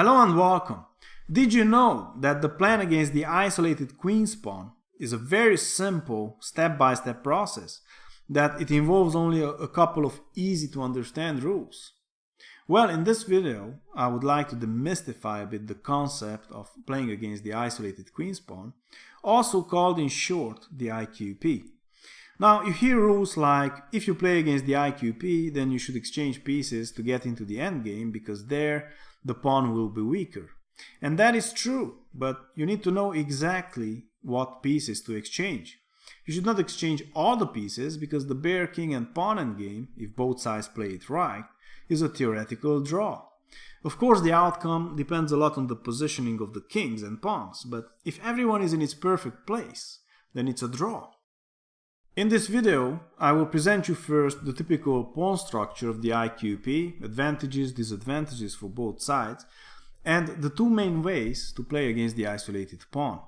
Hello and welcome. Did you know that the plan against the isolated queen's pawn is a very simple step-by-step process, that it involves only a couple of easy to understand rules? Well, in this video, I would like to demystify a bit the concept of playing against the isolated queen's pawn, also called in short the IQP. Now, you hear rules like, if you play against the IQP, then you should exchange pieces to get into the endgame, because there the pawn will be weaker. And that is true, but you need to know exactly what pieces to exchange. You should not exchange all the pieces, because the bear, king and pawn endgame, if both sides play it right, is a theoretical draw. Of course, the outcome depends a lot on the positioning of the kings and pawns, but if everyone is in its perfect place, then it's a draw. In this video, I will present you first the typical pawn structure of the IQP, advantages, disadvantages for both sides, and the two main ways to play against the isolated pawn.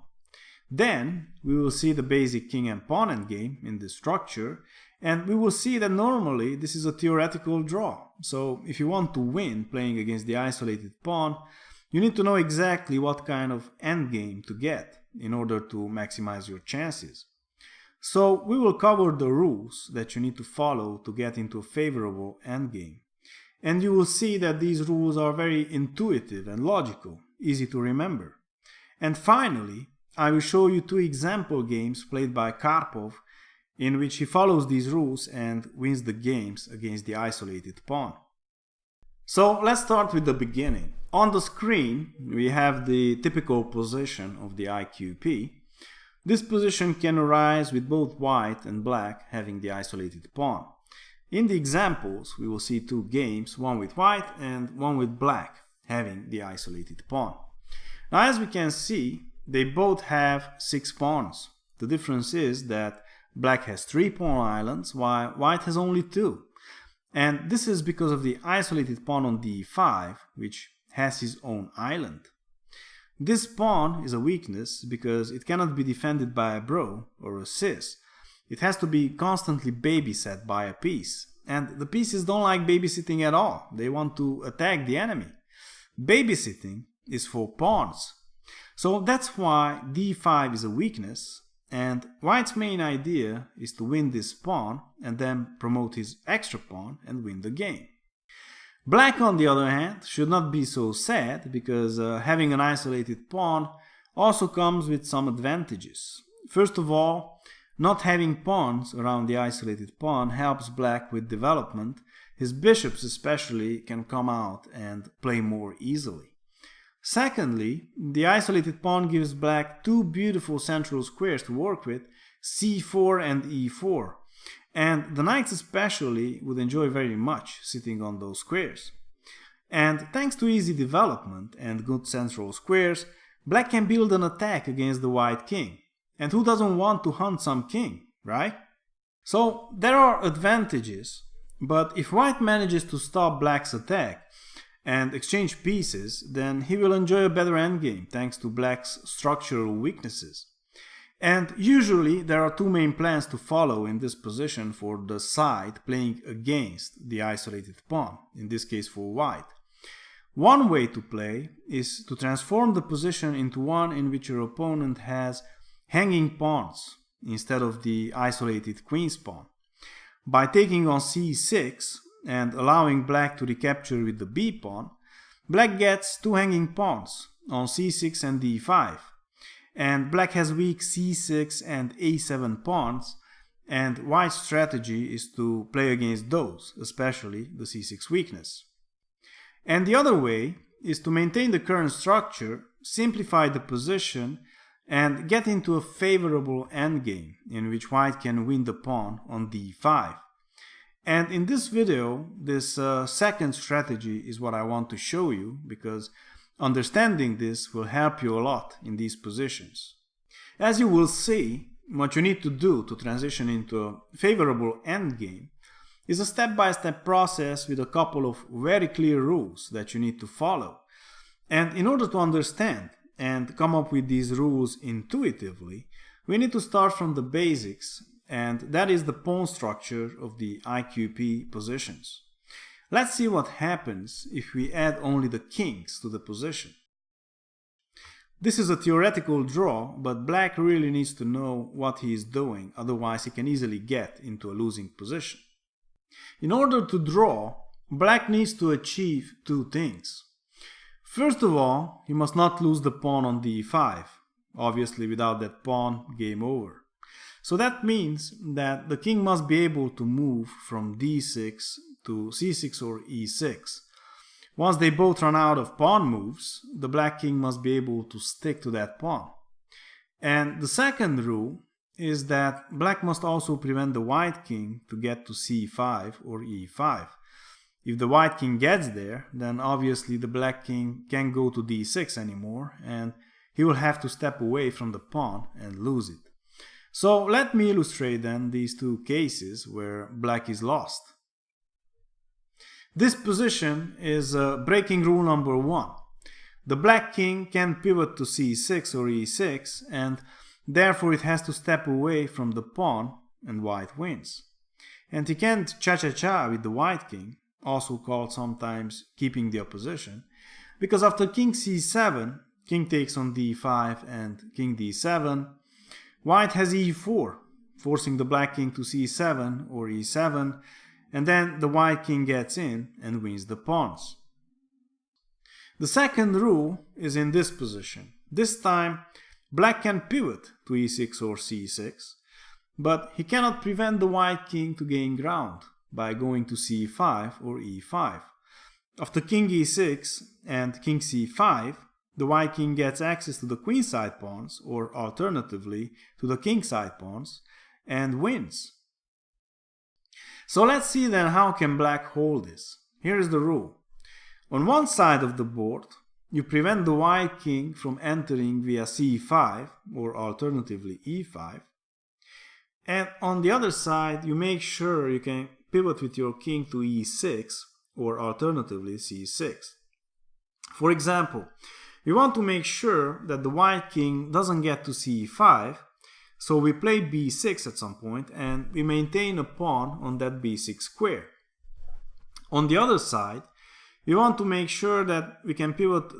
Then, we will see the basic king and pawn endgame in this structure, and we will see that normally this is a theoretical draw. So, if you want to win playing against the isolated pawn, you need to know exactly what kind of endgame to get in order to maximize your chances. So we will cover the rules that you need to follow to get into a favorable endgame. And you will see that these rules are very intuitive and logical, easy to remember. And finally, I will show you two example games played by Karpov in which he follows these rules and wins the games against the isolated pawn. So let's start with the beginning. On the screen, we have the typical position of the IQP. This position can arise with both white and black having the isolated pawn. In the examples, we will see two games, one with white and one with black having the isolated pawn. Now, as we can see, they both have 6 pawns. The difference is that black has 3 pawn islands while white has only 2. And this is because of the isolated pawn on d5, which has his own island. This pawn is a weakness because it cannot be defended by a bro or a cis. It has to be constantly babysat by a piece. And the pieces don't like babysitting at all. They want to attack the enemy. Babysitting is for pawns. So that's why d5 is a weakness, and white's main idea is to win this pawn and then promote his extra pawn and win the game. Black, on the other hand, should not be so sad, because having an isolated pawn also comes with some advantages. First of all, not having pawns around the isolated pawn helps black with development. His bishops especially can come out and play more easily. Secondly, the isolated pawn gives black 2 beautiful central squares to work with, c4 and e4. And the knights especially would enjoy very much sitting on those squares. And thanks to easy development and good central squares, black can build an attack against the white king. And who doesn't want to hunt some king, right? So there are advantages, but if white manages to stop black's attack and exchange pieces, then he will enjoy a better endgame thanks to black's structural weaknesses. And usually there are 2 main plans to follow in this position for the side playing against the isolated pawn, in this case for white. One way to play is to transform the position into one in which your opponent has hanging pawns instead of the isolated queen's pawn. By taking on c6 and allowing black to recapture with the b pawn, black gets 2 hanging pawns on c6 and d5. And black has weak c6 and a7 pawns, and white's strategy is to play against those, especially the c6 weakness. And the other way is to maintain the current structure, simplify the position, and get into a favorable endgame in which white can win the pawn on d5. And in this video, this second strategy is what I want to show you, because understanding this will help you a lot in these positions. As you will see, what you need to do to transition into a favorable endgame is a step-by-step process with a couple of very clear rules that you need to follow. And in order to understand and come up with these rules intuitively, we need to start from the basics, and that is the pawn structure of the IQP positions. Let's see what happens if we add only the kings to the position. This is a theoretical draw, but black really needs to know what he is doing, otherwise he can easily get into a losing position. In order to draw, black needs to achieve two things. First of all, he must not lose the pawn on d5. Obviously, without that pawn, game over. So that means that the king must be able to move from d6 to c6 or e6. Once they both run out of pawn moves, the black king must be able to stick to that pawn. And the second rule is that black must also prevent the white king to get to c5 or e5. If the white king gets there, then obviously the black king can't go to d6 anymore, and he will have to step away from the pawn and lose it. So let me illustrate then these two cases where black is lost. This position is breaking rule number 1. The black king can pivot to c6 or e6, and therefore it has to step away from the pawn and white wins. And he can't cha-cha-cha with the white king, also called sometimes keeping the opposition, because after king c7, king takes on d5 and king d7, white has e4, forcing the black king to c7 or e7, and then the white king gets in and wins the pawns. The second rule is in this position. This time, black can pivot to e6 or c6, but he cannot prevent the white king to gain ground by going to c5 or e5. After king e6 and king c5, the white king gets access to the queenside pawns, or alternatively to the kingside pawns, and wins. So let's see then how can black hold this. Here is the rule. On one side of the board, you prevent the white king from entering via c5, or alternatively e5. And on the other side, you make sure you can pivot with your king to e6, or alternatively c6. For example, we want to make sure that the white king doesn't get to c5, so we play b6 at some point and we maintain a pawn on that b6 square. On the other side, we want to make sure that we can pivot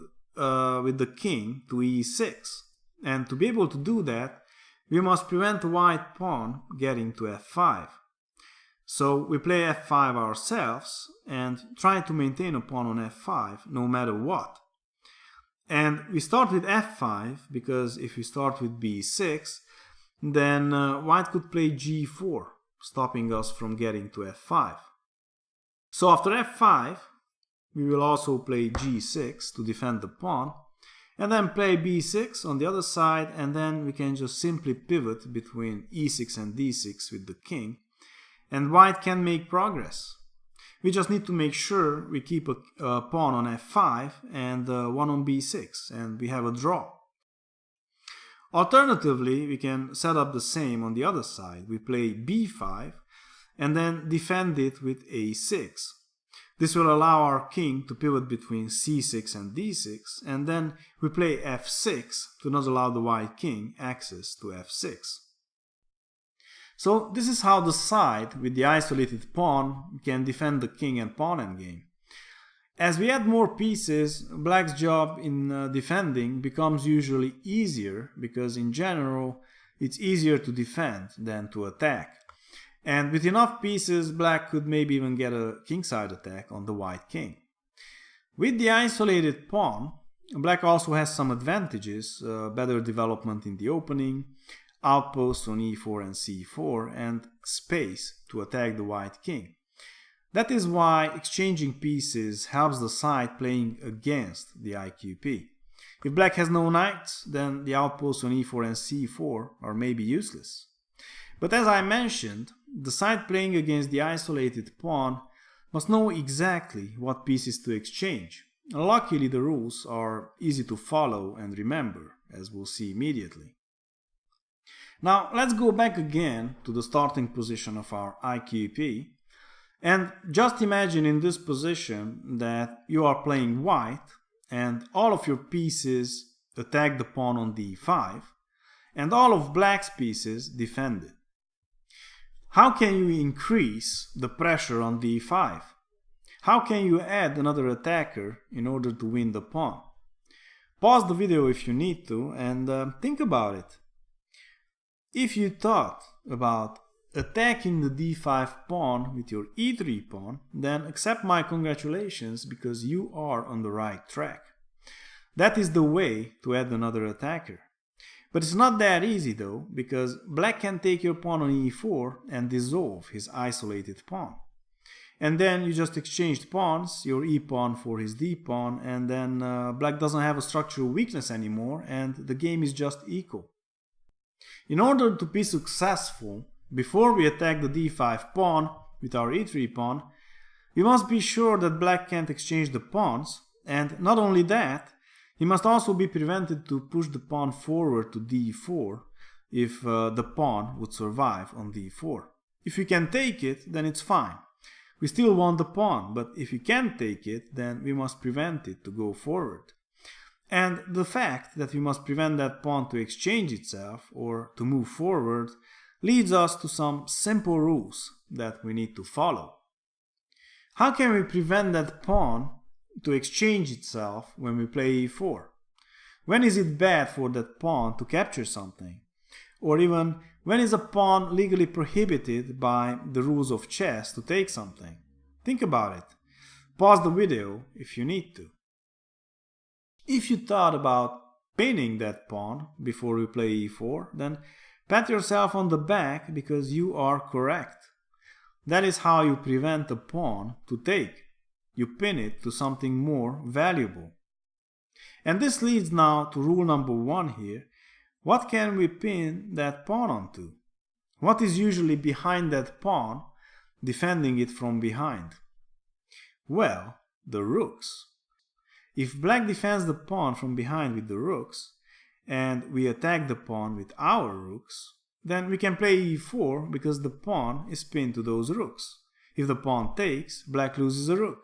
with the king to e6, and to be able to do that, we must prevent the white pawn getting to f5. So we play f5 ourselves and try to maintain a pawn on f5 no matter what. And we start with f5 because if we start with b6, then white could play g4, stopping us from getting to f5. So after f5, we will also play g6 to defend the pawn, and then play b6 on the other side, and then we can just simply pivot between e6 and d6 with the king, and white can make progress. We just need to make sure we keep a pawn on f5 and one on b6, and we have a draw. Alternatively, we can set up the same on the other side. We play b5 and then defend it with a6. This will allow our king to pivot between c6 and d6, and then we play f6 to not allow the white king access to f6. So this is how the side with the isolated pawn can defend the king and pawn endgame. As we add more pieces, black's job in defending becomes usually easier, because in general it's easier to defend than to attack. And with enough pieces, black could maybe even get a kingside attack on the white king. With the isolated pawn, black also has some advantages: better development in the opening, outposts on e4 and c4, and space to attack the white king. That is why exchanging pieces helps the side playing against the IQP. If black has no knights, then the outposts on e4 and c4 are maybe useless. But as I mentioned, the side playing against the isolated pawn must know exactly what pieces to exchange. Luckily, the rules are easy to follow and remember, as we'll see immediately. Now let's go back again to the starting position of our IQP, and just imagine in this position that you are playing white and all of your pieces attack the pawn on d5 and all of black's pieces defend it. How can you increase the pressure on d5? How can you add another attacker in order to win the pawn? Pause the video if you need to and think about it. If you thought about attacking the d5 pawn with your e3 pawn, then accept my congratulations because you are on the right track. That is the way to add another attacker. But it's not that easy though, because black can take your pawn on e4 and dissolve his isolated pawn. And then you just exchanged pawns, your e-pawn for his d-pawn, and then black doesn't have a structural weakness anymore and the game is just equal. In order to be successful, before we attack the d5 pawn with our e3 pawn, we must be sure that black can't exchange the pawns, and not only that, he must also be prevented to push the pawn forward to d4 if the pawn would survive on d4. If you can take it, then it's fine. We still want the pawn, but if you can't take it, then we must prevent it to go forward. And the fact that we must prevent that pawn to exchange itself or to move forward leads us to some simple rules that we need to follow. How can we prevent that pawn to exchange itself when we play e4? When is it bad for that pawn to capture something? Or even, when is a pawn legally prohibited by the rules of chess to take something? Think about it. Pause the video if you need to. If you thought about pinning that pawn before we play e4, then pat yourself on the back because you are correct. That is how you prevent a pawn to take. You pin it to something more valuable. And this leads now to rule number 1 here. What can we pin that pawn onto? What is usually behind that pawn, defending it from behind? Well, the rooks. If black defends the pawn from behind with the rooks, and we attack the pawn with our rooks, then we can play e4 because the pawn is pinned to those rooks. If the pawn takes, black loses a rook.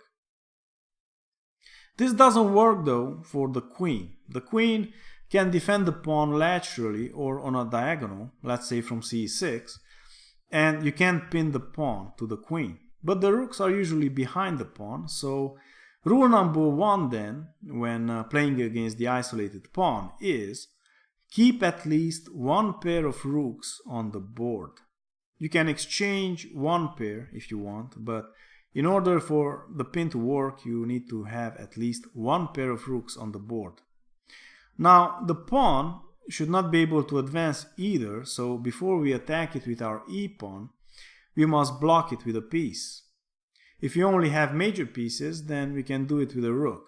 This doesn't work though for the queen. The queen can defend the pawn laterally or on a diagonal, let's say from c6, and you can't pin the pawn to the queen. But the rooks are usually behind the pawn, so rule number 1 then, when playing against the isolated pawn, is keep at least one pair of rooks on the board. You can exchange one pair if you want, but in order for the pin to work, you need to have at least one pair of rooks on the board. Now, the pawn should not be able to advance either, so before we attack it with our e-pawn, we must block it with a piece. If you only have major pieces, then we can do it with a rook.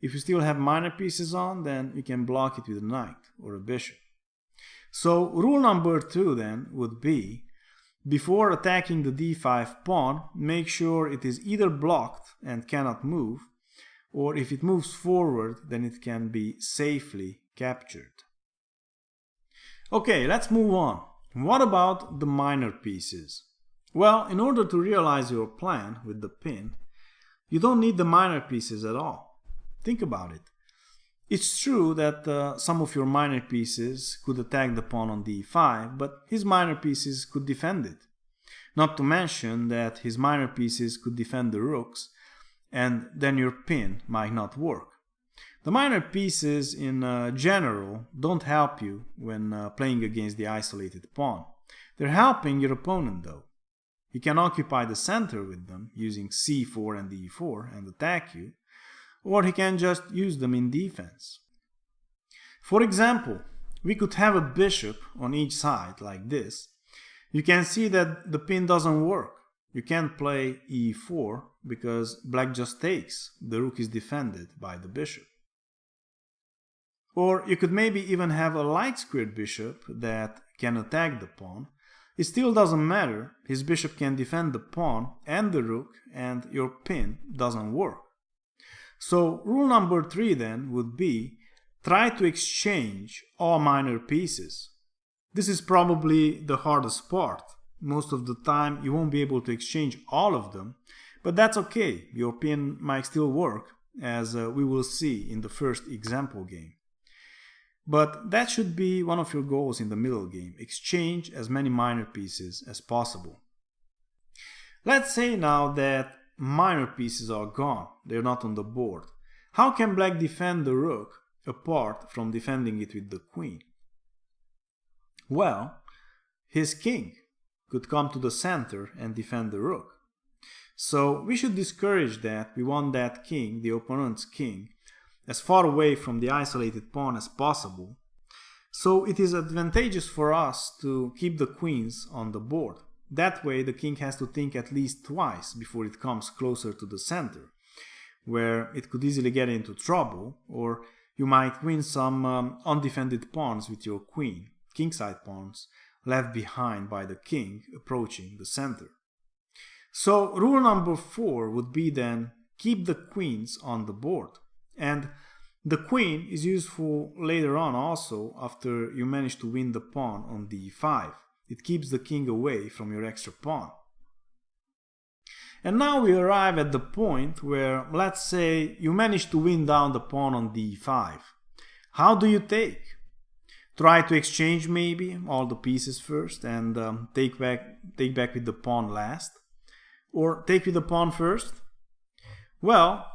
If you still have minor pieces on, then you can block it with a knight or a bishop. So rule number 2 then would be, before attacking the d5 pawn, make sure it is either blocked and cannot move, or if it moves forward, then it can be safely captured. Okay, let's move on. What about the minor pieces? Well, in order to realize your plan with the pin, you don't need the minor pieces at all. Think about it. It's true that some of your minor pieces could attack the pawn on d5, but his minor pieces could defend it. Not to mention that his minor pieces could defend the rooks, and then your pin might not work. The minor pieces in general don't help you when playing against the isolated pawn. They're helping your opponent though. He can occupy the center with them using c4 and e4 and attack you, or he can just use them in defense. For example, we could have a bishop on each side like this. You can see that the pin doesn't work. You can't play e4 because black just takes. The rook is defended by the bishop. Or you could maybe even have a light squared bishop that can attack the pawn. It still doesn't matter. His bishop can defend the pawn and the rook, and your pin doesn't work. So rule number 3 then would be, try to exchange all minor pieces. This is probably the hardest part. Most of the time you won't be able to exchange all of them, but that's okay. Your pin might still work, as we will see in the first example game. But that should be one of your goals in the middle game. Exchange as many minor pieces as possible. Let's say now that minor pieces are gone, they're not on the board. How can black defend the rook apart from defending it with the queen? Well, his king could come to the center and defend the rook. So we should discourage that. We want that king, the opponent's king, as far away from the isolated pawn as possible. So it is advantageous for us to keep the queens on the board. That way the king has to think at least twice before it comes closer to the center, where it could easily get into trouble, or you might win some undefended pawns with your queen, kingside pawns, left behind by the king approaching the center. So rule number 4 would be then keep the queens on the board. And the queen is useful later on also after you manage to win the pawn on d5. It keeps the king away from your extra pawn. And now we arrive at the point where, let's say, you manage to win down the pawn on d5. How do you take? Try to exchange maybe all the pieces first and take back with the pawn last? Or take with the pawn first? Well,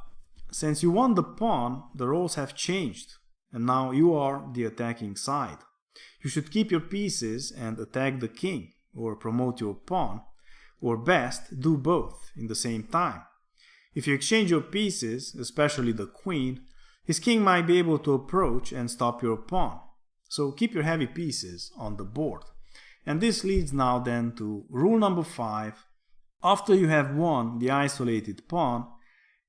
since you won the pawn, the roles have changed, and now you are the attacking side. You should keep your pieces and attack the king, or promote your pawn, or best, do both in the same time. If you exchange your pieces, especially the queen, his king might be able to approach and stop your pawn. So keep your heavy pieces on the board. And this leads now then to rule number 5. After you have won the isolated pawn,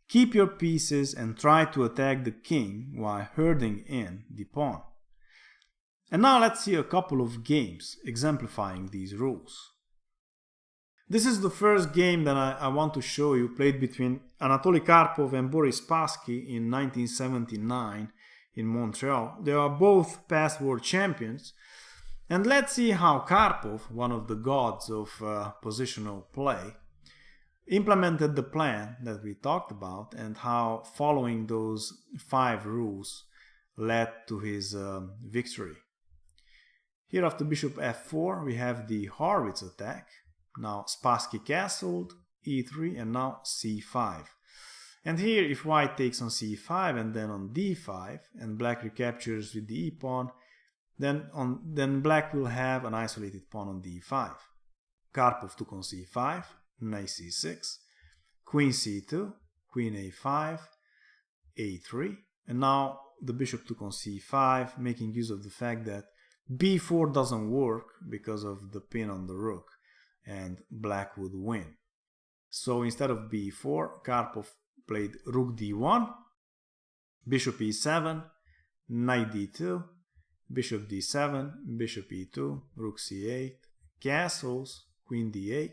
keep your pieces and try to attack the king while herding in the pawn. And now let's see a couple of games exemplifying these rules. This is the first game that I want to show you, played between Anatoly Karpov and Boris Spassky in 1979 in Montreal. They are both past world champions. And let's see how Karpov, one of the gods of positional play, implemented the plan that we talked about, and how following those 5 rules led to his victory. Here after bishop f4 we have the Horwitz attack. Now Spassky castled, e3, and now c5. And here if white takes on c5 and then on d5 and black recaptures with the e-pawn, then black will have an isolated pawn on d5. Karpov took on c5, knight c6, queen c2, queen a5, a3, and now the bishop took on c5, making use of the fact that b4 doesn't work because of the pin on the rook, and black would win. So instead of b4, Karpov played rook d1, bishop e7, knight d2, bishop d7, bishop e2, rook c8, castles, queen d8,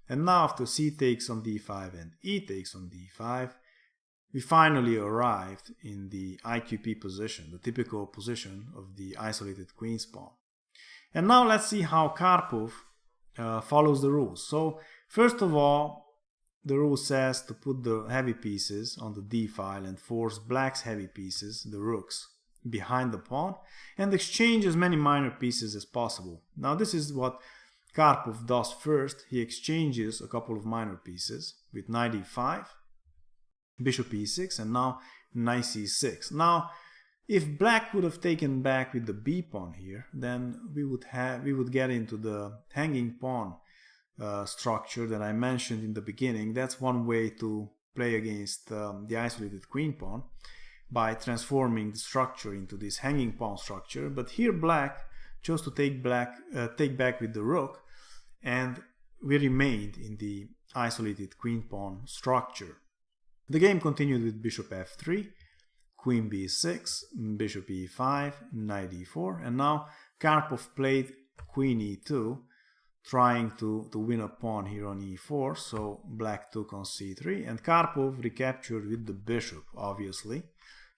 and now after c takes on d5 and e takes on d5, we finally arrived in the IQP position, the typical position of the isolated queen's pawn. And now let's see how Karpov follows the rules. So first of all, the rule says to put the heavy pieces on the d file and force black's heavy pieces, the rooks, behind the pawn, and exchange as many minor pieces as possible. Now this is what Karpov does first. He exchanges a couple of minor pieces with knight e5, bishop e6, and now knight c6. Now if black would have taken back with the b pawn here, then we would get into the hanging pawn structure that I mentioned in the beginning. That's one way to play against the isolated queen pawn, by transforming the structure into this hanging pawn structure. But here black chose to take back with the rook, and we remained in the isolated queen pawn structure. The game continued with bishop f3, queen b6, bishop e5, knight e4, and now Karpov played queen e2, trying to win a pawn here on e4, so black took on c3, and Karpov recaptured with the bishop, obviously.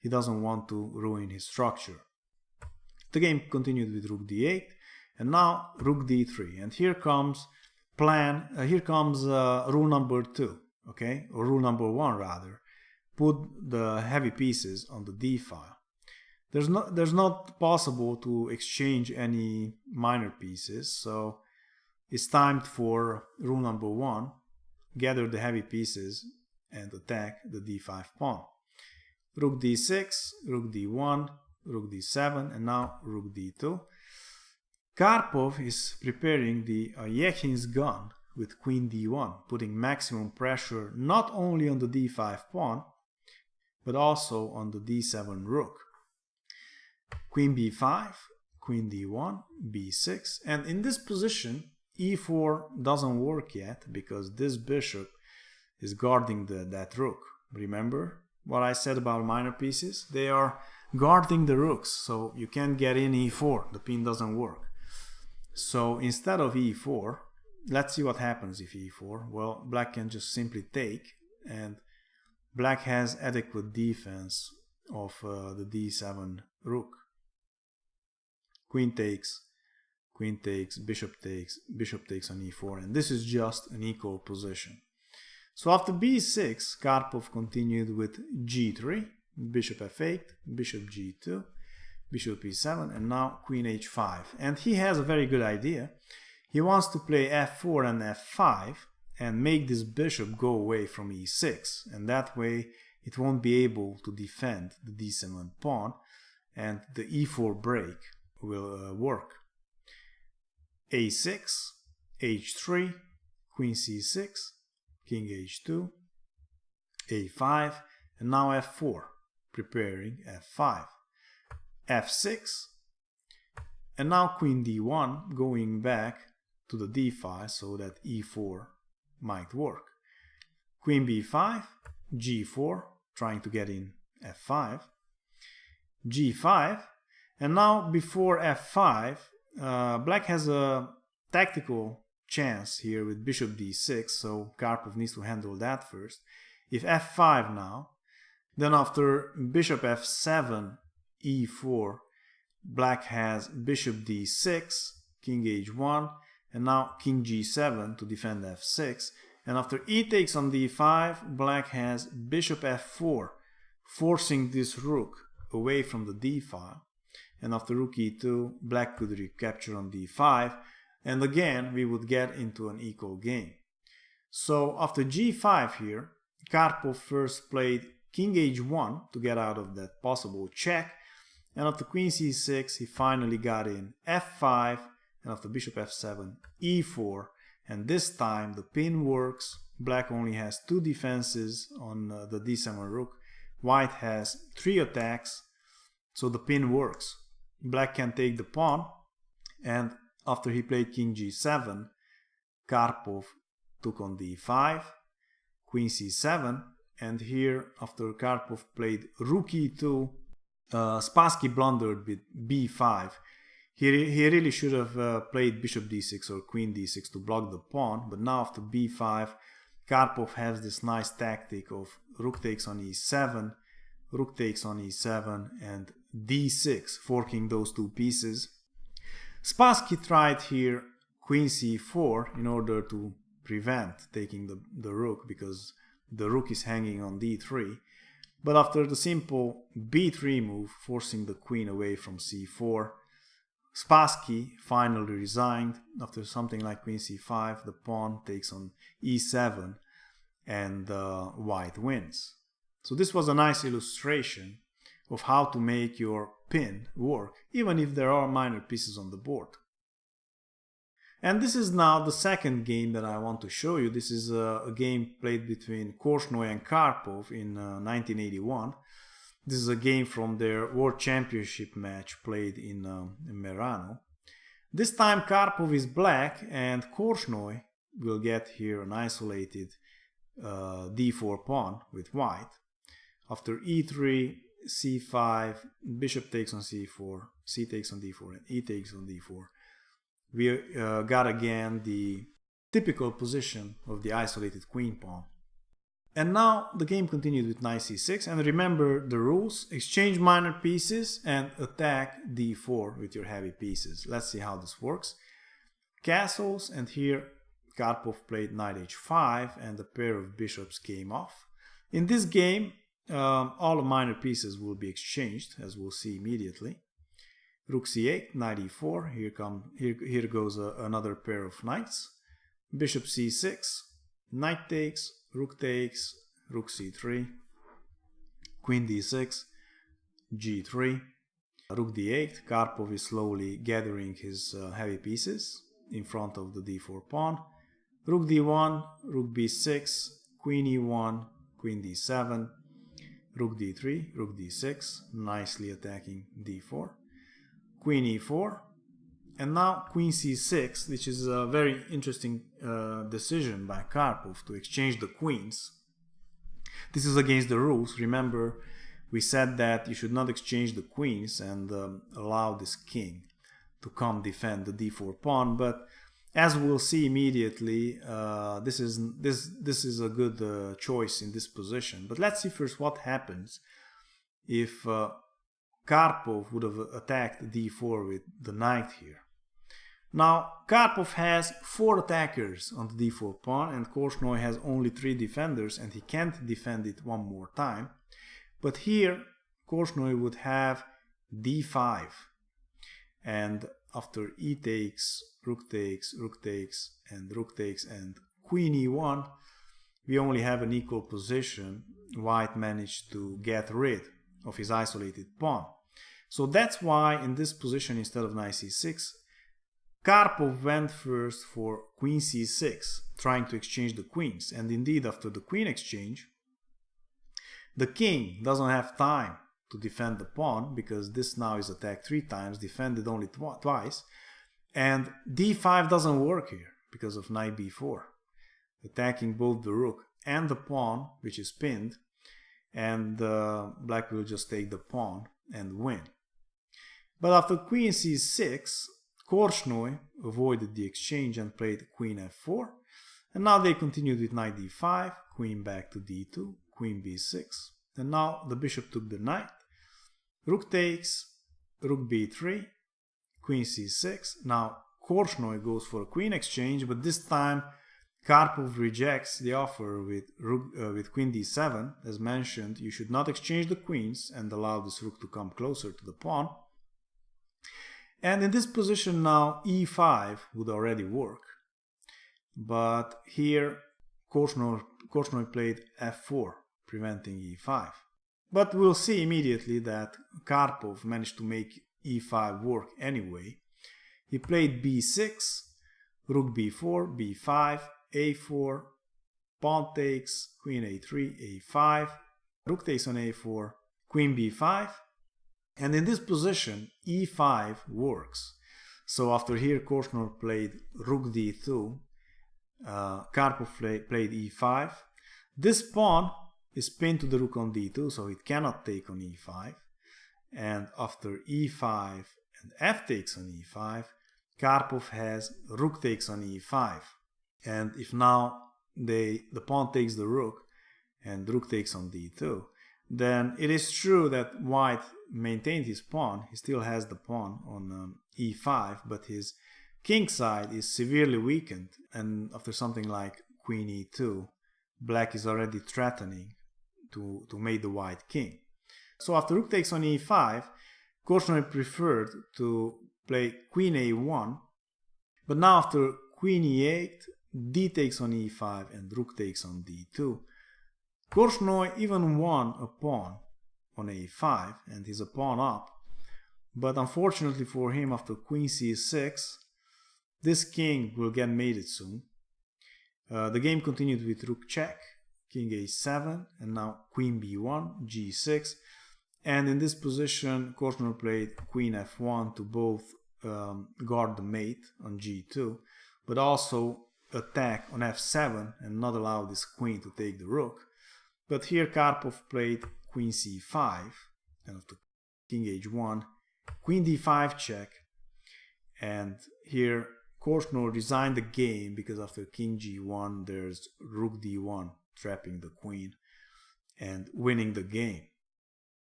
He doesn't want to ruin his structure. The game continued with rook d8, and now rook d3, and here comes rule number 2, okay, or rule number 1 rather. Put the heavy pieces on the d file. There's not possible to exchange any minor pieces, so it's time for rule number 1, gather the heavy pieces and attack the d5 pawn. Rook d6, rook d1, rook d7, and now rook d2. Karpov is preparing the Yekhin's gun with queen d1, putting maximum pressure not only on the d5 pawn, but also on the d7 rook. Queen b5, queen d1, b6, and in this position e4 doesn't work yet because this bishop is guarding that rook. Remember what I said about minor pieces? They are guarding the rooks, so you can't get in e4, the pin doesn't work. So instead of e4, let's see what happens if e4. Well, black can just simply take, and black has adequate defense of the d7 rook. Queen takes, bishop takes on e4, and this is just an equal position. So after b6, Karpov continued with g3, bishop f8, bishop g2, bishop e7, and now queen h5. And he has a very good idea. He wants to play f4 and f5 and make this bishop go away from e6, and that way it won't be able to defend the d7 pawn, and the e4 break will work. a6, h3, queen c6, king h2, a5, and now f4, preparing f5, f6, and now queen d1 going back to the d5 so that e4 might work. Queen b5, g4, trying to get in f5, g5, and now before f5, black has a tactical chance here with bishop d6, so Karpov needs to handle that first. If f5 now, then after bishop f7, e4, black has bishop d6, king h1, and now king g7 to defend f6, and after e takes on d5, black has bishop f4, forcing this rook away from the d file, and after rook e2, black could recapture on d5, and again we would get into an equal game. So after g5 here, Karpov first played king h1 to get out of that possible check, and after queen c6 he finally got in f5, and after bishop f7, e4, and this time the pin works. Black only has 2 defenses on the d7 rook, white has 3 attacks, so the pin works. Black can take the pawn, and after he played king g7, Karpov took on d5, queen c7, and here after Karpov played rook e2, Spassky blundered with b5. He really should have played bishop d6 or queen d6 to block the pawn, but now after b5, Karpov has this nice tactic of rook takes on e7, rook takes on e7, and d6, forking those 2 pieces. Spassky tried here queen c4 in order to prevent taking the rook, because the rook is hanging on d3, but after the simple b3 move, forcing the queen away from c4, Spassky finally resigned. After something like queen c5, the pawn takes on e7, and white wins. So this was a nice illustration of how to make your pin work, even if there are minor pieces on the board. And this is now the second game that I want to show you. This is a game played between Korchnoi and Karpov in 1981. This is a game from their World Championship match played in Merano. This time Karpov is black, and Korchnoi will get here an isolated d4 pawn with white. After e3, c5, bishop takes on c4, c takes on d4, and e takes on d4. We got again the typical position of the isolated queen pawn. And now the game continued with knight c6, and remember the rules: exchange minor pieces and attack d4 with your heavy pieces. Let's see how this works. Castles, and here Karpov played knight h5, and a pair of bishops came off. In this game, all the minor pieces will be exchanged, as we'll see immediately. Rook c8, knight e4, here goes another pair of knights. Bishop c6, knight takes, rook c3, queen d6, g3, rook d8. Karpov is slowly gathering his heavy pieces in front of the d4 pawn. Rook d1, rook b6, queen e1, queen d7, rook d3, rook d6, nicely attacking d4, queen e4, and now queen c6, which is a very interesting decision by Karpov to exchange the queens. This is against the rules. Remember, we said that you should not exchange the queens and allow this king to come defend the d4 pawn, but as we'll see immediately, this is a good choice in this position. But let's see first what happens if Karpov would have attacked d4 with the knight here. Now, Karpov has 4 attackers on the d4 pawn, and Korchnoi has only 3 defenders, and he can't defend it one more time. But here, Korchnoi would have d5, and after e takes, rook takes, and rook takes, and queen e1, we only have an equal position. White managed to get rid of his isolated pawn. So that's why in this position, instead of knight c6, Karpov went first for queen c6, trying to exchange the queens. And indeed, after the queen exchange, the king doesn't have time to defend the pawn, because this now is attacked 3 times, defended only twice, and d5 doesn't work here because of knight b4, attacking both the rook and the pawn, which is pinned, and black will just take the pawn and win. But after queen c6, Korchnoi avoided the exchange and played queen f4, and now they continued with knight d5, queen back to d2, queen b6, and now the bishop took the knight, rook takes, rook b3, queen c6. Now Korchnoi goes for a queen exchange, but this time Karpov rejects the offer with queen d7. As mentioned, you should not exchange the queens and allow this rook to come closer to the pawn. And in this position now e5 would already work, but here Korchnoi played f4, preventing e5. But we'll see immediately that Karpov managed to make e5 work anyway. He played b6, rook b4, b5, a4, pawn takes, queen a3, a5, rook takes on a4, queen b5, and in this position e5 works. So after here Korchnoi played rook d2, Karpov played e5. This pawn is pinned to the rook on d2, so it cannot take on e5. And after e5 and f takes on e5, Karpov has rook takes on e5. And if now the pawn takes the rook and rook takes on d2, then it is true that white maintained his pawn. He still has the pawn on e5, but his king side is severely weakened, and after something like queen e2, black is already threatening to mate the white king. So after rook takes on e5, Korchnoi preferred to play queen a1, but now after queen e8, d takes on e5 and rook takes on d2, Korchnoi even won a pawn on a5 and he's a pawn up, but unfortunately for him, after queen c6, this king will get mated soon. The game continued with rook check, king a7, and now queen b1, g6, and in this position Korchnoi played queen f1 to both guard the mate on g2, but also attack on f7 and not allow this queen to take the rook. But here Karpov played queen c5, and after king h1, queen d5 check, and here Korchnoi resigned the game because after king g1 there's rook d1 trapping the queen and winning the game.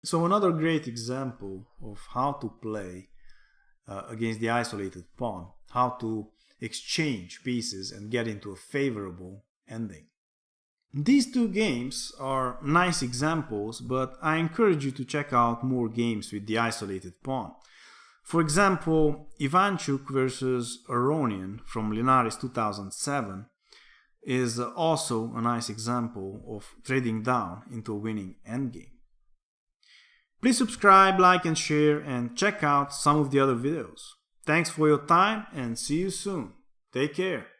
So another great example of how to play against the isolated pawn, how to exchange pieces and get into a favorable ending. These two games are nice examples, but I encourage you to check out more games with the isolated pawn. For example, Ivanchuk versus Aronian from Linares 2007 is also a nice example of trading down into a winning endgame. Please subscribe, like and share, and check out some of the other videos. Thanks for your time and see you soon. Take care.